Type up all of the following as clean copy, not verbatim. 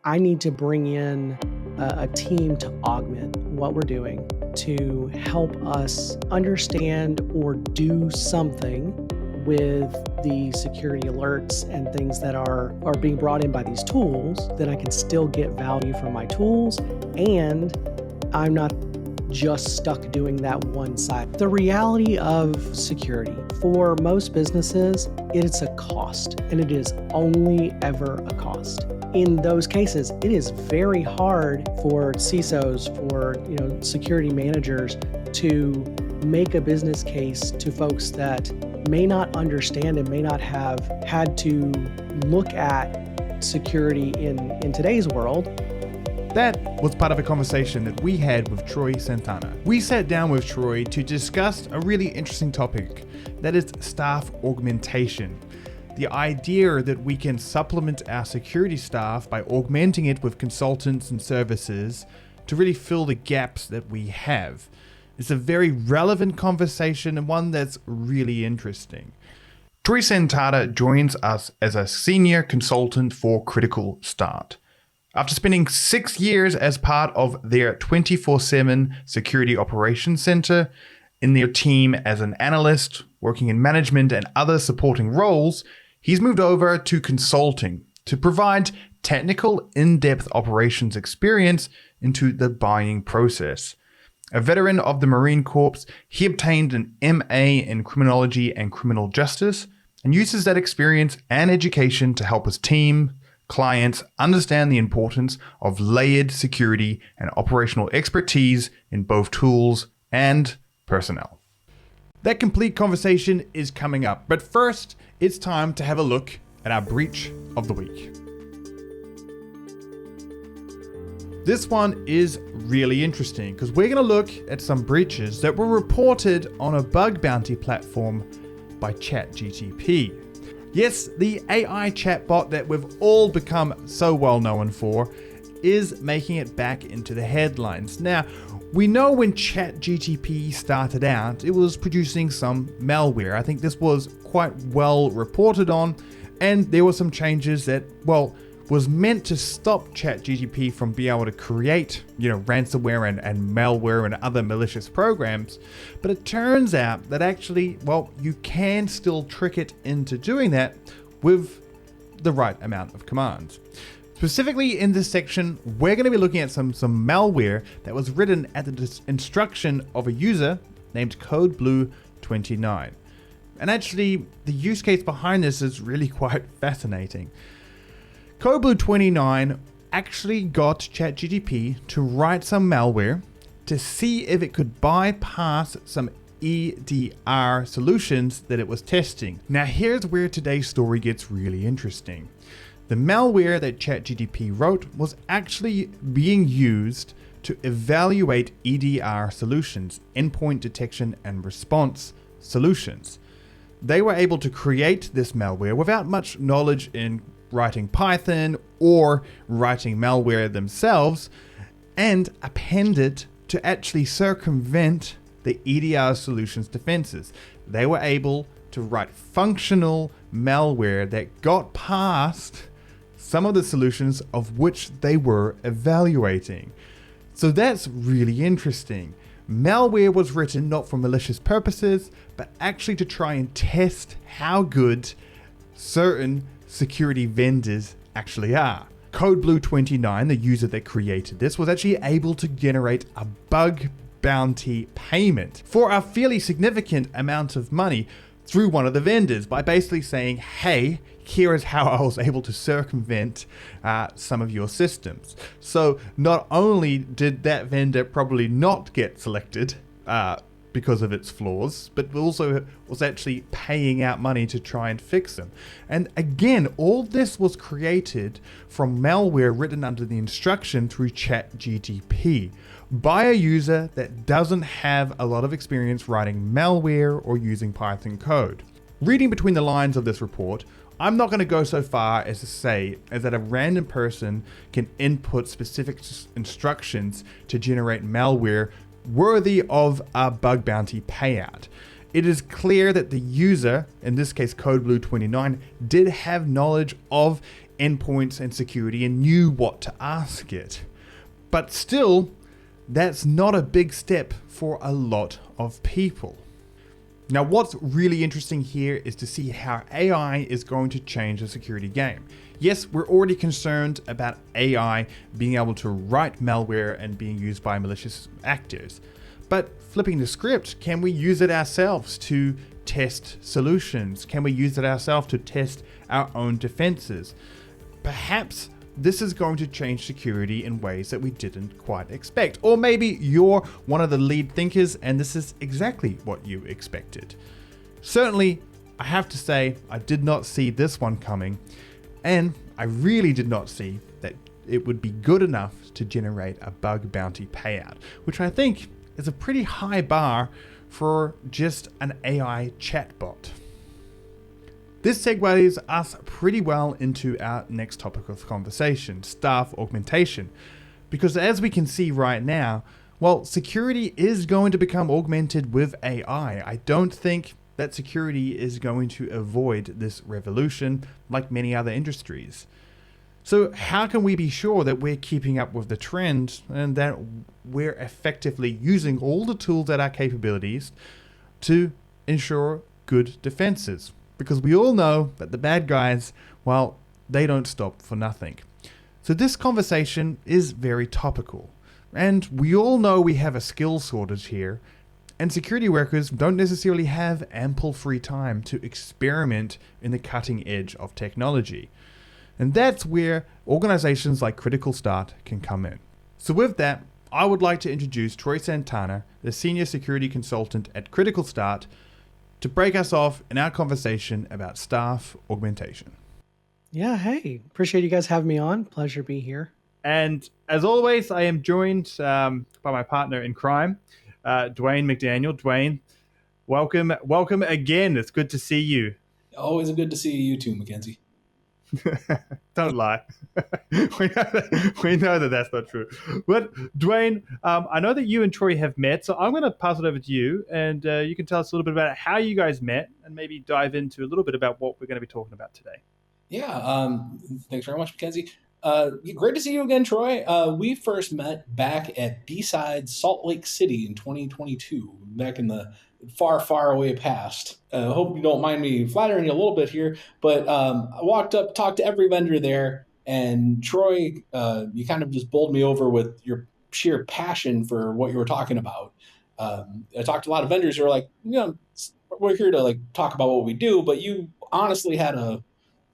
I need to bring in a team to augment what we're doing to help us understand or do something with the security alerts and things that are being brought in by these tools, that I can still get value from my tools and I'm not just stuck doing that one side. The reality of security for most businesses, it's a cost, and it is only ever a cost. In those cases, it is very hard for CISOs, for security managers to make a business case to folks that may not understand and may not have had to look at security in today's world. That was part of a conversation that we had with Troy Santana. We sat down with Troy to discuss a really interesting topic, that is staff augmentation. The idea that we can supplement our security staff by augmenting it with consultants and services to really fill the gaps that we have. It's a very relevant conversation and one that's really interesting. Troy Santana joins us as a senior consultant for Critical Start. After spending 6 years as part of their 24/7 Security Operations Center, in their team as an analyst, working in management and other supporting roles, he's moved over to consulting to provide technical, in-depth operations experience into the buying process. A veteran of the Marine Corps, he obtained an MA in Criminology and Criminal Justice and uses that experience and education to help his team, clients understand the importance of layered security and operational expertise in both tools and personnel. That complete conversation is coming up, but first, it's time to have a look at our breach of the week. This one is really interesting because we're going to look at some breaches that were reported on a bug bounty platform by ChatGTP. Yes, the AI chatbot that we've all become so well known for is making it back into the headlines. Now, we know when ChatGTP started out, it was producing some malware. I think this was quite well reported on, and there were some changes that, was meant to stop ChatGTP from being able to create, ransomware and malware and other malicious programs. But it turns out that actually, you can still trick it into doing that with the right amount of commands. Specifically in this section, we're going to be looking at some malware that was written at the instruction of a user named CodeBlue29. And actually, the use case behind this is really quite fascinating. CodeBlue29 actually got ChatGTP to write some malware to see if it could bypass some EDR solutions that it was testing. Now here's where today's story gets really interesting. The malware that ChatGTP wrote was actually being used to evaluate EDR solutions, endpoint detection and response solutions. They were able to create this malware without much knowledge in writing Python or writing malware themselves, and append it to actually circumvent the EDR solutions defenses. They were able to write functional malware that got past some of the solutions of which they were evaluating. So that's really interesting. Malware was written not for malicious purposes, but actually to try and test how good certain security vendors actually are. CodeBlue29, the user that created this, was actually able to generate a bug bounty payment for a fairly significant amount of money through one of the vendors by basically saying, hey, here is how I was able to circumvent some of your systems. So not only did that vendor probably not get selected because of its flaws, but also was actually paying out money to try and fix them. And again, all this was created from malware written under the instruction through ChatGTP by a user that doesn't have a lot of experience writing malware or using Python code. Reading between the lines of this report, I'm not going to go so far as to say that a random person can input specific instructions to generate malware worthy of a bug bounty payout. It is clear that the user, in this case CodeBlue29, did have knowledge of endpoints and security and knew what to ask it. But still, that's not a big step for a lot of people. Now, what's really interesting here is to see how AI is going to change the security game. Yes, we're already concerned about AI being able to write malware and being used by malicious actors. But flipping the script, can we use it ourselves to test solutions? Can we use it ourselves to test our own defenses? Perhaps this is going to change security in ways that we didn't quite expect. Or maybe you're one of the lead thinkers and this is exactly what you expected. Certainly, I have to say, I did not see this one coming, and I really did not see that it would be good enough to generate a bug bounty payout, which I think is a pretty high bar for just an AI chatbot. This segues us pretty well into our next topic of conversation, staff augmentation. Because as we can see right now, well, security is going to become augmented with AI. I don't think that security is going to avoid this revolution like many other industries. So how can we be sure that we're keeping up with the trend and that we're effectively using all the tools at our capabilities to ensure good defenses? Because we all know that the bad guys, well, they don't stop for nothing. So this conversation is very topical. And we all know we have a skills shortage here, and security workers don't necessarily have ample free time to experiment in the cutting edge of technology. And that's where organizations like Critical Start can come in. So with that, I would like to introduce Troy Santana, the Senior Security Consultant at Critical Start, to break us off in our conversation about staff augmentation. Yeah, hey, appreciate you guys having me on. Pleasure to be here. And as always, I am joined by my partner in crime, Dwayne McDaniel. Dwayne, welcome again. It's good to see you. Always good to see you too, Mackenzie. Don't lie. we know that that's not true. But Dwayne, I know that you and Troy have met, so I'm going to pass it over to you, and you can tell us a little bit about how you guys met, and maybe dive into a little bit about what we're going to be talking about today. Yeah, thanks very much, Mackenzie. Great to see you again, Troy. We first met back at B-Side Salt Lake City in 2022, back in the far, far away past. Hope you don't mind me flattering you a little bit here, but I walked up, talked to every vendor there, and Troy, you kind of just bowled me over with your sheer passion for what you were talking about. I talked to a lot of vendors who were like, we're here to like talk about what we do, but you honestly had a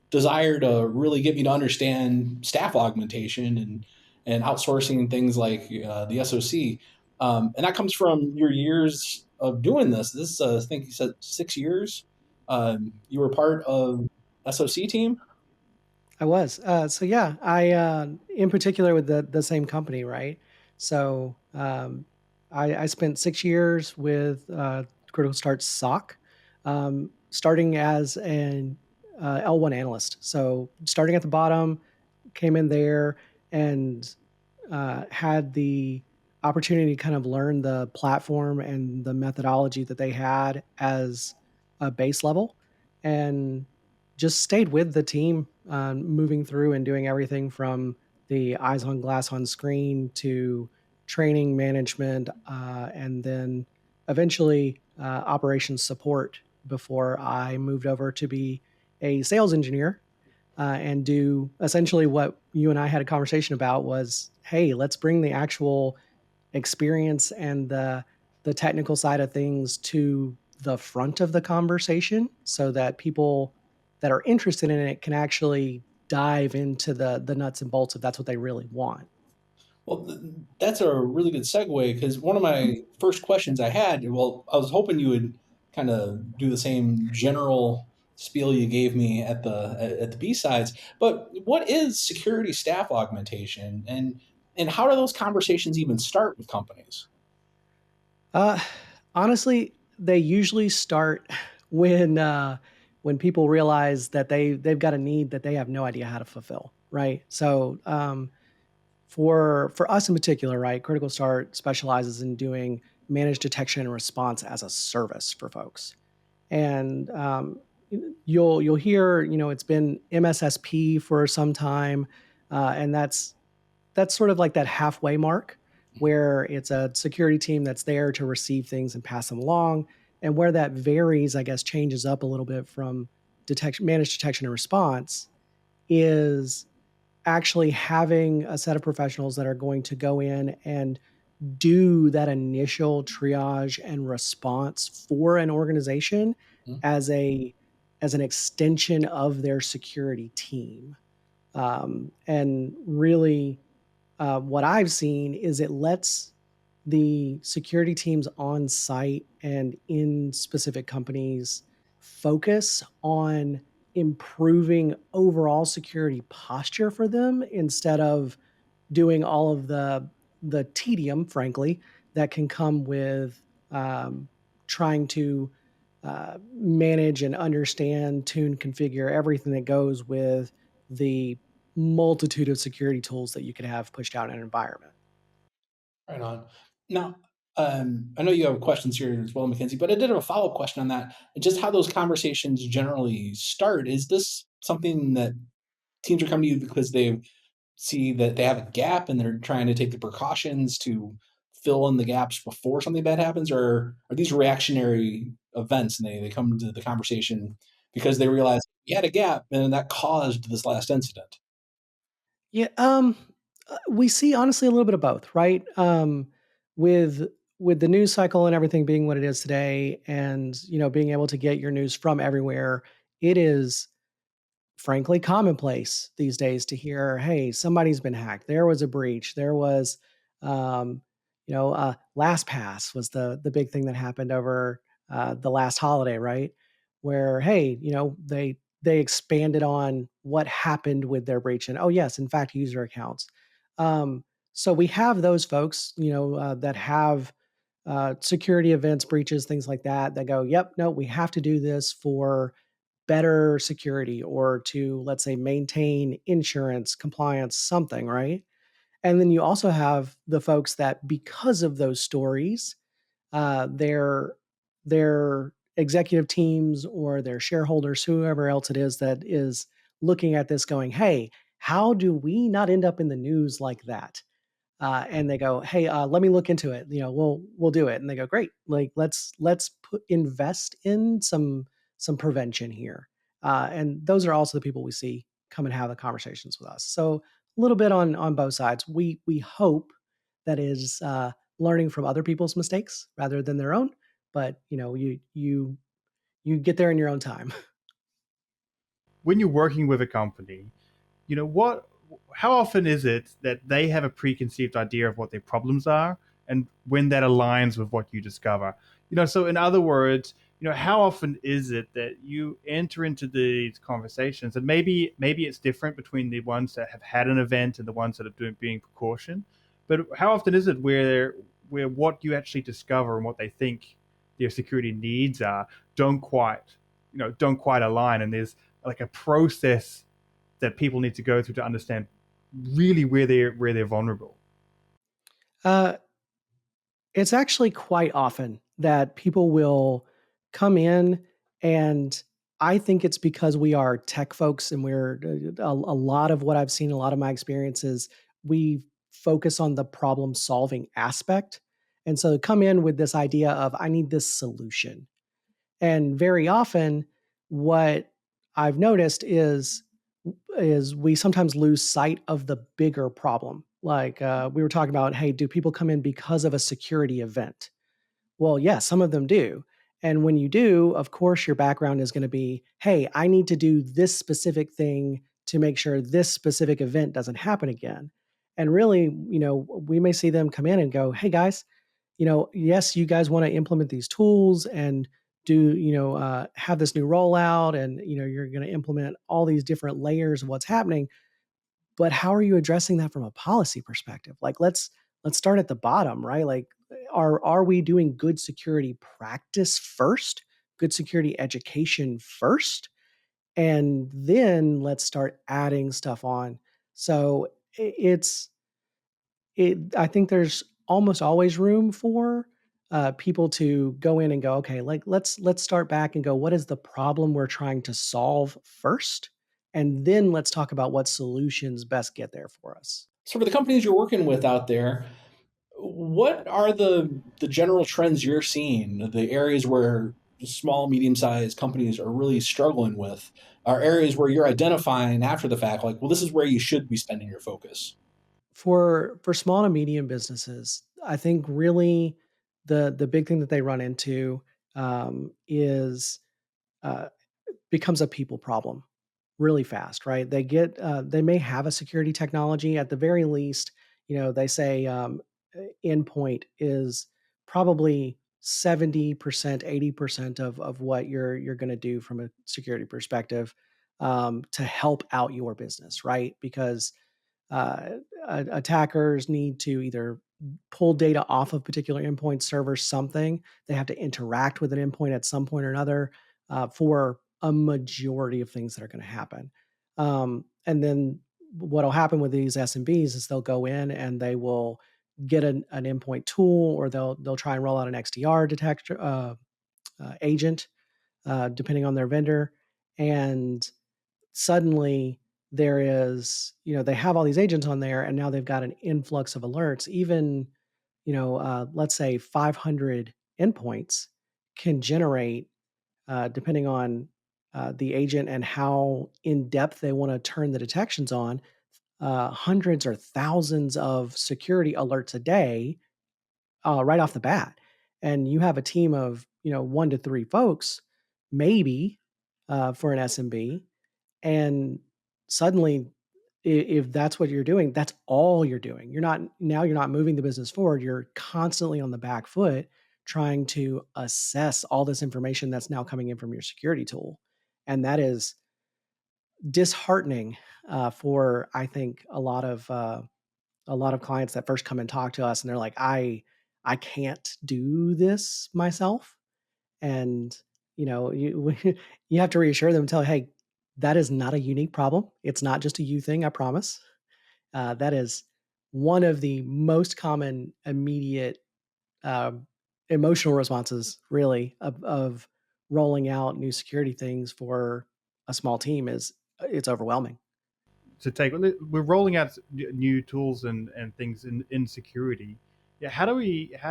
desire to really get me to understand staff augmentation and outsourcing things like the SOC. And that comes from your years of doing this. This, I think you said 6 years. You were part of SOC team. I was. So yeah, I in particular with the same company, right? So I spent 6 years with Critical Start SOC, starting as an L1 analyst. So starting at the bottom, came in there and had the opportunity to kind of learn the platform and the methodology that they had as a base level, and just stayed with the team, moving through and doing everything from the eyes on glass on screen to training management, and then eventually operations support before I moved over to be a sales engineer, and do essentially what you and I had a conversation about was, hey, let's bring the actual experience and the technical side of things to the front of the conversation so that people that are interested in it can actually dive into the nuts and bolts if that's what they really want. Well, that's a really good segue because one of my first questions I had, well, I was hoping you would kind of do the same general spiel you gave me at the B sides. But what is security staff augmentation, and how do those conversations even start with companies? Uh, Honestly, they usually start when people realize that they've got a need that they have no idea how to fulfill, right? So for us in particular, right, Critical Start specializes in doing managed detection and response as a service for folks. And you'll hear, it's been MSSP for some time, and that's sort of like that halfway mark where it's a security team that's there to receive things and pass them along. And where that varies, I guess, changes up a little bit from detection, managed detection and response, is actually having a set of professionals that are going to go in and do that initial triage and response for an organization Mhm. as a as an extension of their security team. And really, what I've seen is it lets the security teams on site and in specific companies focus on improving overall security posture for them instead of doing all of the tedium, frankly, that can come with trying to manage and understand, tune, configure everything that goes with the multitude of security tools that you could have pushed out in an environment. Right on. Now, I know you have questions here as well, Mackenzie, but I did have a follow-up question on that. Just how those conversations generally start. Is this something that teams are coming to you because they see that they have a gap and they're trying to take the precautions to fill in the gaps before something bad happens, or are these reactionary events and they come to the conversation because they realize we had a gap and that caused this last incident? Yeah, we see honestly a little bit of both, right? With with the news cycle and everything being what it is today, and being able to get your news from everywhere, it is frankly commonplace these days to hear, "Hey, somebody's been hacked. There was a breach. There was, um, LastPass was the big thing that happened over the last holiday, right? Where hey, they expanded on what happened with their breach, and oh yes, in fact, user accounts. So we have those folks, that have security events, breaches, things like that, that go, yep, no, we have to do this for better security or to, let's say, maintain insurance, compliance, something, right? And then you also have the folks that, because of those stories, their executive teams or their shareholders, whoever else it is that is looking at this, going, "Hey, how do we not end up in the news like that?" And they go, "Hey, let me look into it. We'll do it." And they go, "Great! Like let's put invest in some prevention here." And those are also the people we see come and have the conversations with us. So a little bit on both sides. We hope that is learning from other people's mistakes rather than their own. But you get there in your own time. When you're working with a company, what how often is it that they have a preconceived idea of what their problems are and when that aligns with what you discover? So in other words, how often is it that you enter into these conversations, and maybe it's different between the ones that have had an event and the ones that are being precaution, but how often is it where what you actually discover and what they think their security needs are don't quite align, and there's like a process that people need to go through to understand really where they're vulnerable. Uh, It's actually quite often that people will come in, and I think it's because we are tech folks and we're a lot of what I've seen, a lot of my experiences, we focus on the problem solving aspect. And so come in with this idea of I need this solution. And very often what I've noticed is we sometimes lose sight of the bigger problem. Like we were talking about, hey, do people come in because of a security event? Well, yeah, some of them do. And when you do, of course, your background is going to be, hey, I need to do this specific thing to make sure this specific event doesn't happen again. And really, we may see them come in and go, hey, guys, yes, you guys want to implement these tools and do, have this new rollout and, you're going to implement all these different layers of what's happening, but how are you addressing that from a policy perspective? Like let's start at the bottom, right? Like are we doing good security practice first? Good security education first? And then let's start adding stuff on. So it's it I think there's almost always room for people to go in and go, okay, like let's start back and go, what is the problem we're trying to solve first, and then let's talk about what solutions best get there for us. So for the companies you're working with out there, what are the general trends you're seeing? The areas where small, medium-sized companies are really struggling with are areas where you're identifying after the fact, like, well, this is where you should be spending your focus. For small to medium businesses, I think really the big thing that they run into is uh, becomes a people problem really fast, right? They may have a security technology at the very least. They say endpoint is probably 70%, 80% of what you're going to do from a security perspective to help out your business, right? Because uh, attackers need to either pull data off of particular endpoint servers, something. They have to interact with an endpoint at some point or another for a majority of things that are going to happen. And then what'll happen with these SMBs is they'll go in and they will get an endpoint tool, or they'll try and roll out an XDR detector agent, depending on their vendor, and suddenly there is, they have all these agents on there, and now they've got an influx of alerts. Even, let's say 500 endpoints can generate, depending on the agent and how in depth they want to turn the detections on, hundreds or thousands of security alerts a day, right off the bat. And you have a team of, 1 to 3 folks, maybe, for an SMB, and suddenly, if that's what you're doing, that's all you're doing. You're not moving the business forward. You're constantly on the back foot trying to assess all this information that's now coming in from your security tool. And that is disheartening for, I think, a lot of clients that first come and talk to us, and they're like, I can't do this myself. And, you you have to reassure them and tell, "Hey, that is not a unique problem. It's not just a you thing, I promise." That is one of the most common immediate, um, emotional responses, really, of rolling out new security things for a small team is, it's overwhelming. To take we're rolling out new tools and things in security. Yeah, how do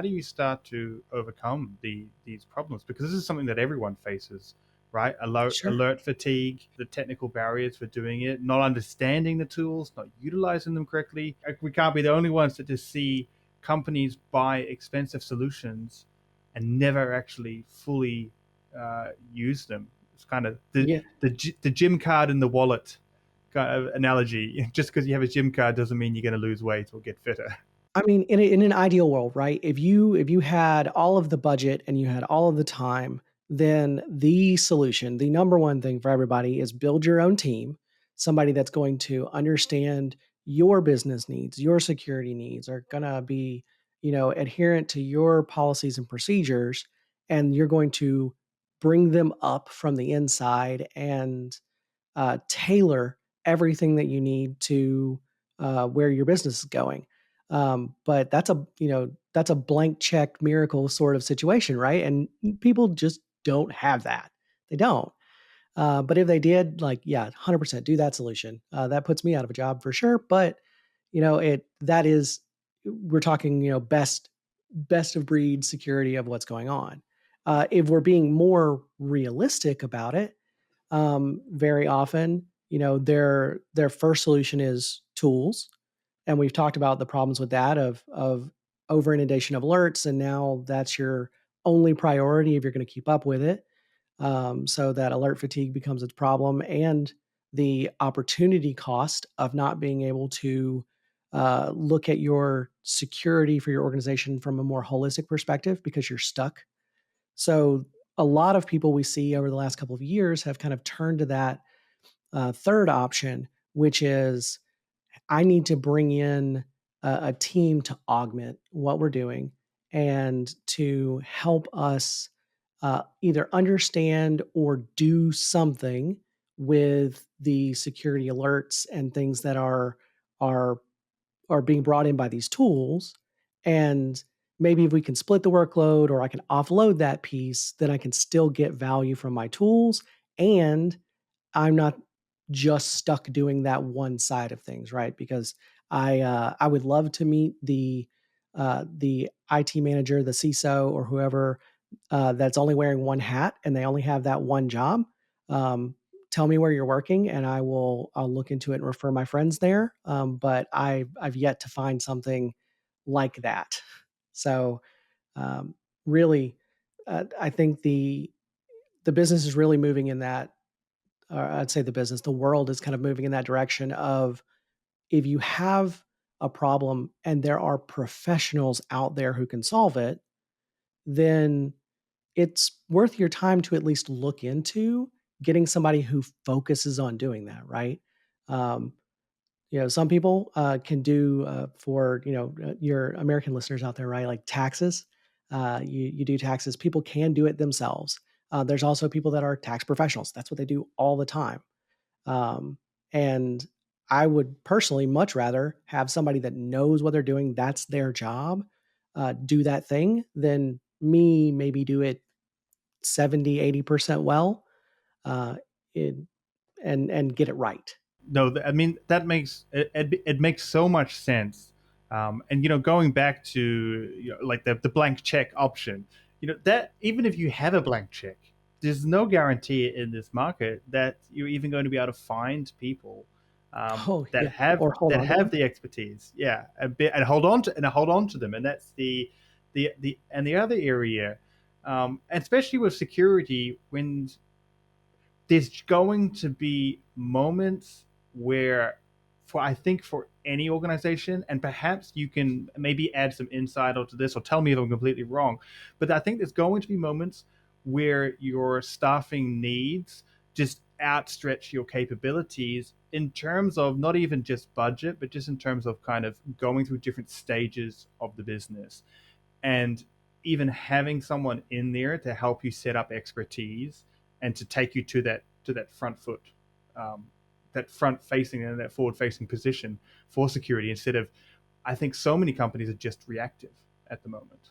you start to overcome these problems, because this is something that everyone faces, right? Sure. Alert fatigue, the technical barriers for doing it, not understanding the tools, not utilizing them correctly. Like, we can't be the only ones that just see companies buy expensive solutions and never actually fully use them. It's kind of Yeah. the gym card in the wallet kind of analogy. Just because you have a gym card doesn't mean you're going to lose weight or get fitter. I mean, in an ideal world, right? If you had all of the budget and you had all of the time, then the solution, the number one thing for everybody, is build your own team, somebody that's going to understand your business needs, your security needs, are going to be, adherent to your policies and procedures, and you're going to bring them up from the inside and tailor everything that you need to where your business is going. But that's a blank check miracle sort of situation, right? And people just don't have that. They don't. But if they did, like, yeah, 100% do that solution. That puts me out of a job for sure. But that is, we're talking, best of breed security of what's going on. If we're being more realistic about it, very often, their first solution is tools, and we've talked about the problems with that of over inundation of alerts, and now that's your only priority if you're going to keep up with it. So that alert fatigue becomes its problem, and the opportunity cost of not being able to look at your security for your organization from a more holistic perspective because you're stuck. So a lot of people we see over the last couple of years have kind of turned to that third option, which is, I need to bring in a team to augment what we're doing and to help us either understand or do something with the security alerts and things that are are being brought in by these tools. And maybe if we can split the workload or I can offload that piece, then I can still get value from my tools and I'm not just stuck doing that one side of things, right? Because I would love to meet the IT manager, the CISO, or whoever that's only wearing one hat and they only have that one job. Um, Tell me where you're working, and I'll look into it and refer my friends there. But I've yet to find something like that. So um, really, I think the business is really moving in that or I'd say the world is kind of moving in that direction of if you have a problem and there are professionals out there who can solve it, then it's worth your time to at least look into getting somebody who focuses on doing that, right? Um, some people can do for your American listeners out there, right? Like taxes. You do taxes. People can do it themselves. There's also people that are tax professionals. That's what they do all the time. And I would personally much rather have somebody that knows what they're doing, that's their job, do that thing than me maybe do it 70, 80% well, uh, it, and get it right. No, I mean that makes it makes so much sense. And going back to like the blank check option, that even if you have a blank check, there's no guarantee in this market that you're even going to be able to find people Oh, that yeah. have Or hold that on to have them. the expertise, yeah, a bit, and hold on to them, and that's the other area, and especially with security when there's going to be moments where for I think for any organization, and perhaps you can maybe add some insight onto this or tell me if I'm completely wrong, but I think there's going to be moments where your staffing needs just outstretch your capabilities in terms of not even just budget, but just in terms of kind of going through different stages of the business and even having someone in there to help you set up expertise and to take you to that front foot, um, that front facing and that forward facing position for security instead of, I think so many companies are just reactive at the moment.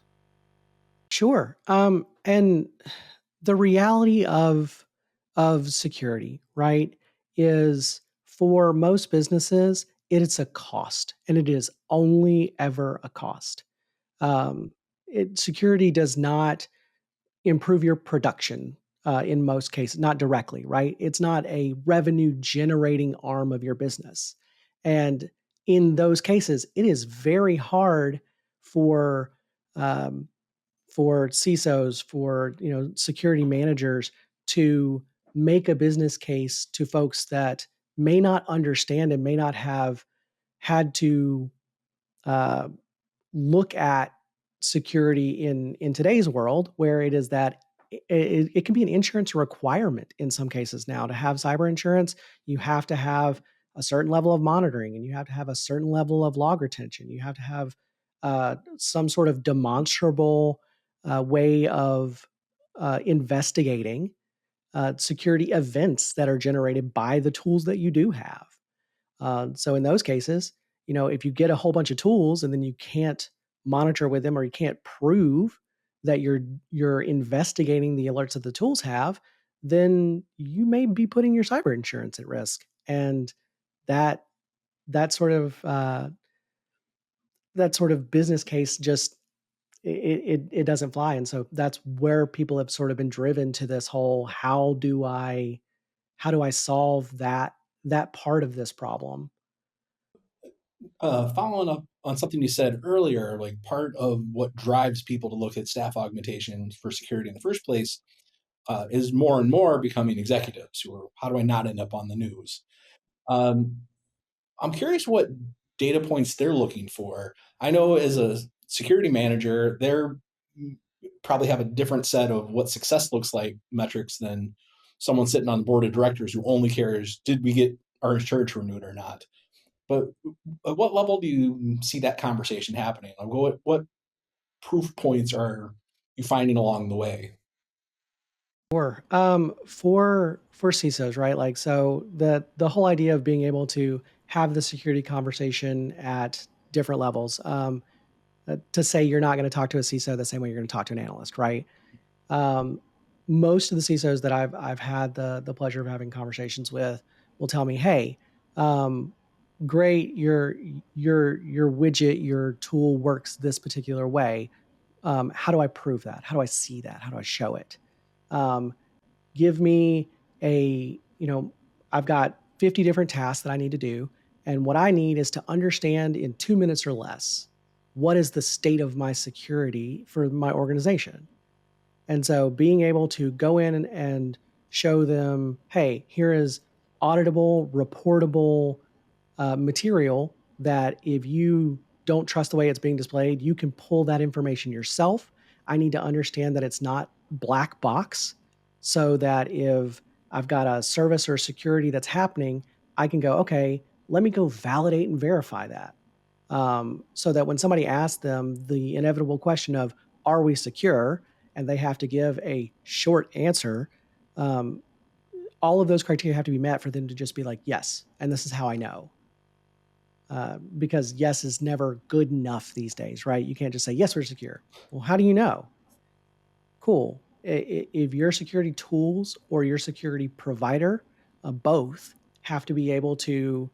Sure. And the reality of security, right, is for most businesses, it is a cost, and it is only ever a cost. Um, Security does not improve your production in most cases, not directly, right? It's not a revenue generating arm of your business. And in those cases, it is very hard for um, CISOs, for security managers to make a business case to folks that may not understand and may not have had to uh, look at security in today's world where it is that it can be an insurance requirement in some cases now to have cyber insurance. You have to have a certain level of monitoring and you have to have a certain level of log retention. You have to have some sort of demonstrable way of investigating security events that are generated by the tools that you do have. So in those cases, if you get a whole bunch of tools and then you can't monitor with them or you can't prove that you're investigating the alerts that the tools have, then you may be putting your cyber insurance at risk. And that that sort of business case just it doesn't fly. And so that's where people have sort of been driven to this whole how do I solve that part of this problem? Following up on something you said earlier, like part of what drives people to look at staff augmentation for security in the first place is more and more becoming executives who are, how do I not end up on the news? Um, I'm curious what data points they're looking for. I know as a security manager, they're probably have a different set of what success looks like metrics than someone sitting on the board of directors who only cares, did we get our insurance renewed or not? But at what level do you see that conversation happening? Like what proof points are you finding along the way? Sure. For CISOs, right? Like, so the whole idea of being able to have the security conversation at different levels. to say you're not going to talk to a CISO the same way you're going to talk to an analyst, right? Um, Most of the CISOs that I've had the pleasure of having conversations with will tell me, "Hey, um, great, your widget, your tool works this particular way. How do I prove that? How do I see that? How do I show it? Um, Give me a, I've got 50 different tasks that I need to do. And what I need is to understand in 2 minutes or less what is the state of my security for my organization. And so being able to go in and show them, hey, here is auditable, reportable material that if you don't trust the way it's being displayed, you can pull that information yourself. I need to understand that it's not black box so that if I've got a service or security that's happening, I can go, okay, let me go validate and verify that. So that when somebody asks them the inevitable question of, are we secure? And they have to give a short answer, um, all of those criteria have to be met for them to just be like, yes. And this is how I know. Because yes is never good enough these days, right? You can't just say, yes, we're secure. Well, how do you know? Cool. If your security tools or your security provider, both have to be able to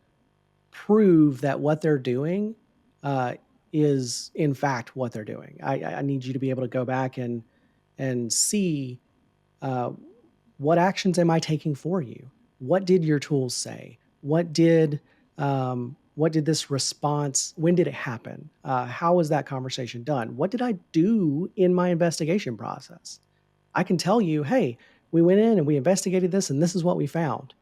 prove that what they're doing uh, is in fact what they're doing. I need you to be able to go back and see uh, what actions am I taking for you? What did your tools say? What did this response? When did it happen? How was that conversation done? What did I do in my investigation process? I can tell you, hey, we went in and we investigated this, and this is what we found.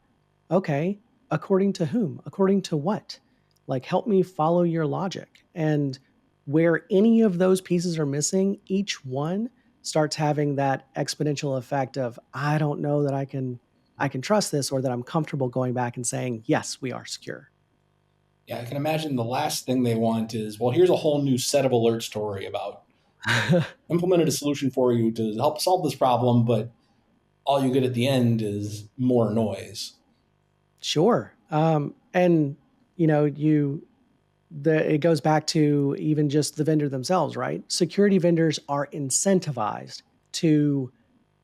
Okay, according to whom? According to what? Like, help me follow your logic. And where any of those pieces are missing, each one starts having that exponential effect of, I don't know that I can trust this, or that I'm comfortable going back and saying, yes, we are secure. Yeah, I can imagine the last thing they want is, well, here's a whole new set of alert story about implemented a solution for you to help solve this problem, but all you get at the end is more noise. Sure. And you know, you it goes back to even just the vendor themselves, right? Security vendors are incentivized to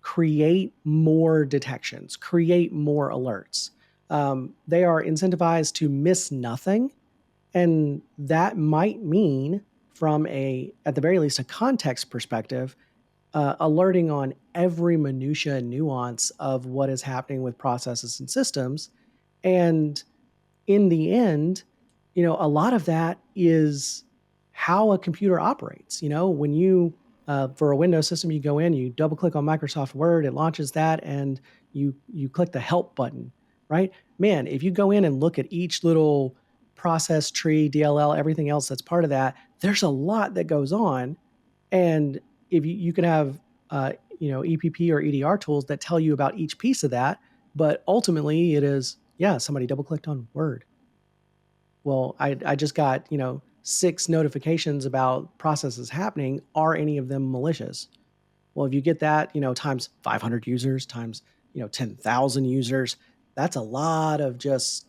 create more detections, create more alerts. They are incentivized to miss nothing. And that might mean, from at the very least, a context perspective, alerting on every minutia and nuance of what is happening with processes and systems. And in the end, a lot of that is how a computer operates. When you, for a Windows system, you go in, you double click on Microsoft Word, it launches that, and you click the help button, right? Man, if you go in and look at each little process tree, DLL, everything else that's part of that, there's a lot that goes on. And if you can have, EPP or EDR tools that tell you about each piece of that, but ultimately it is, yeah, somebody double clicked on Word. Well, I just got, 6 notifications about processes happening. Are any of them malicious? Well, if you get that, times 500 users, times, 10,000 users, that's a lot of just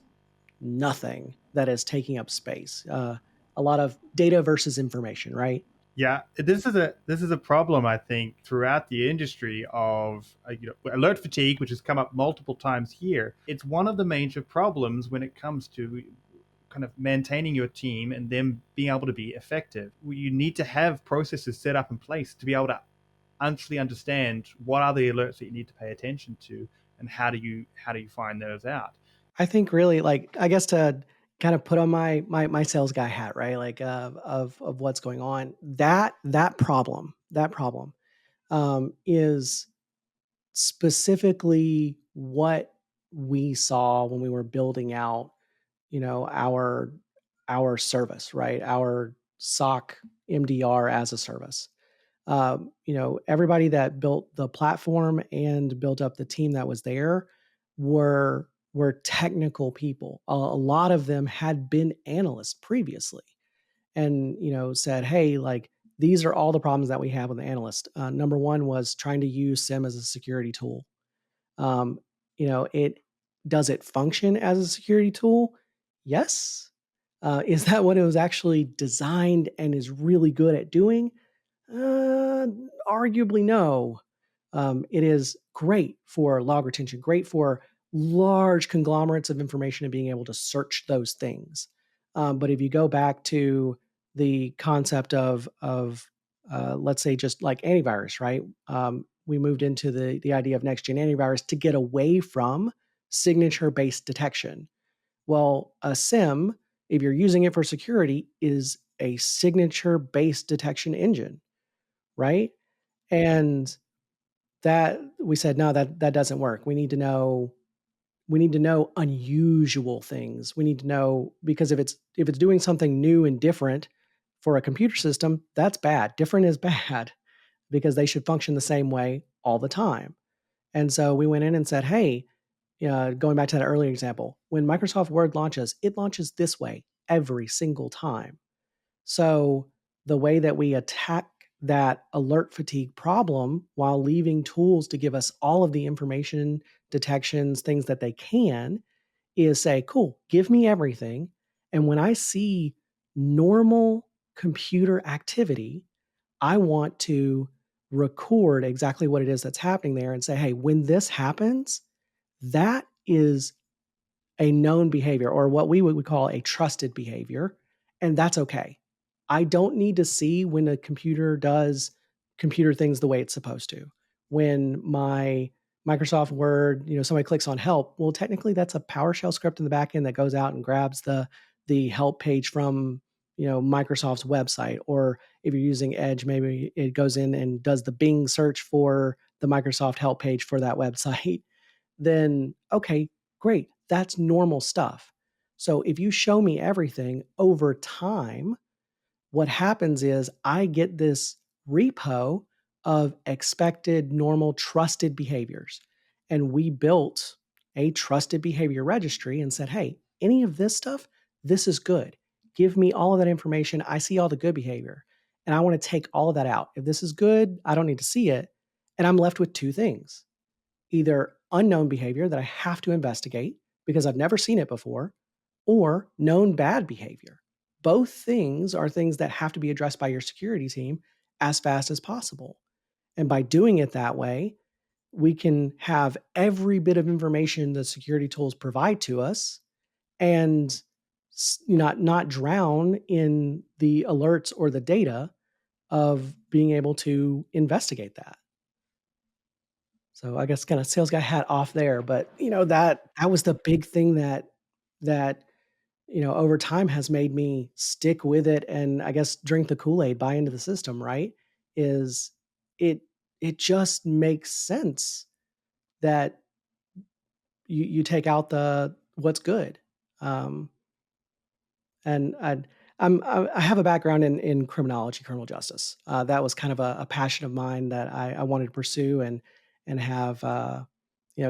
nothing that is taking up space. A lot of data versus information, right? Yeah, this is a problem I think throughout the industry of alert fatigue, which has come up multiple times here. It's one of the major problems when it comes to kind of maintaining your team and them being able to be effective. You need to have processes set up in place to be able to actually understand what are the alerts that you need to pay attention to and how do you find those out. I think really, like, I guess to kind of put on my sales guy hat, right? Like, of what's going on. That problem is specifically what we saw when we were building out, our service, right? Our SOC MDR as a service. Everybody that built the platform and built up the team that was there were technical people. A lot of them had been analysts previously, and said, "Hey, like, these are all the problems that we have with the analyst." Number one was trying to use SIM as a security tool. It does it function as a security tool? Yes. Is that what it was actually designed and is really good at doing? Uh, Arguably, no. It is great for log retention, great for large conglomerates of information and being able to search those things. But if you go back to the concept of let's say just like antivirus, right? We moved into the idea of next gen antivirus to get away from signature based detection. Well, a SIM, if you're using it for security, is a signature based detection engine, right? And that we said, no, that doesn't work. We need to know unusual things. We need to know, because if it's doing something new and different for a computer system, that's bad. Different is bad because they should function the same way all the time. And so we went in and said, hey, going back to that earlier example, when Microsoft Word launches, it launches this way every single time. So the way that we attack that alert fatigue problem while leaving tools to give us all of the information, detections, things that they can, is say, cool, give me everything. And when I see normal computer activity, I want to record exactly what it is that's happening there and say, hey, when this happens, that is a known behavior, or what we would call a trusted behavior, and that's okay. I don't need to see when a computer does computer things the way it's supposed to. When my Microsoft Word, somebody clicks on help, well, technically that's a PowerShell script in the back end that goes out and grabs the help page from Microsoft's website. Or if you're using Edge, maybe it goes in and does the Bing search for the Microsoft help page for that website. Then okay, great. That's normal stuff. So if you show me everything over time, what happens is I get this repo of expected, normal, trusted behaviors. And we built a trusted behavior registry and said, hey, any of this stuff, this is good. Give me all of that information. I see all the good behavior. And I want to take all of that out. If this is good, I don't need to see it. And I'm left with two things: either unknown behavior that I have to investigate because I've never seen it before, or known bad behavior. Both things are things that have to be addressed by your security team as fast as possible. And by doing it that way, we can have every bit of information the security tools provide to us and not drown in the alerts or the data of being able to investigate that. So I guess kind of sales guy hat off there, but that was the big thing that over time has made me stick with it and I guess drink the Kool-Aid, buy into the system, right? Is it it just makes sense that you take out the what's good. Um, and I have a background in criminology, criminal justice. That was kind of a passion of mine that I wanted to pursue and have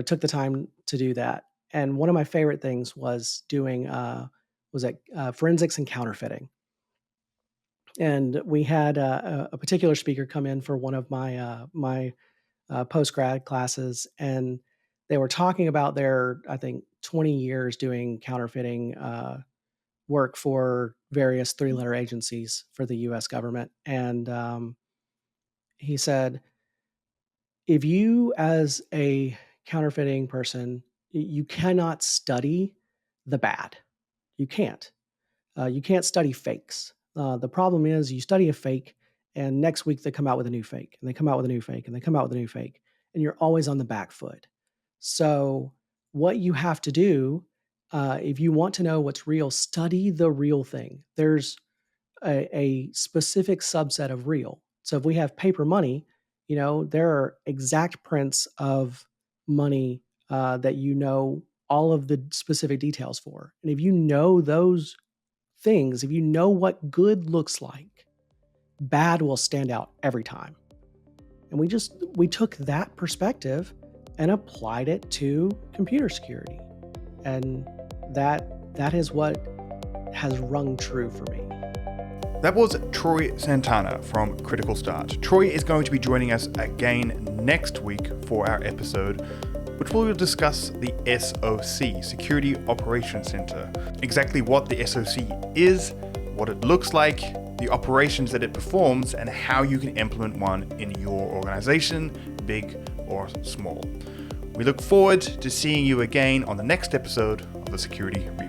took the time to do that. And one of my favorite things was doing forensics and counterfeiting. And we had a particular speaker come in for one of my post grad classes, and they were talking about their, I think, 20 years doing counterfeiting work for various three-letter agencies for the U.S. government. And he said, if you, as a counterfeiting person, you cannot study the bad. You can't. You can't study fakes. The problem is you study a fake, and next week they come out with a new fake, and they come out with a new fake, and they come out with a new fake, and you're always on the back foot. So what you have to do, if you want to know what's real, study the real thing. There's a specific subset of real. So if we have paper money, there are exact prints of money that all of the specific details for. And if you know those things, if you know what good looks like, bad will stand out every time. And we took that perspective and applied it to computer security. And that is what has rung true for me. That was Troy Santana from Critical Start. Troy is going to be joining us again next week for our episode which we will discuss the SOC, Security Operations Center. Exactly what the SOC is, what it looks like, the operations that it performs, and how you can implement one in your organization, big or small. We look forward to seeing you again on the next episode of the Security Review.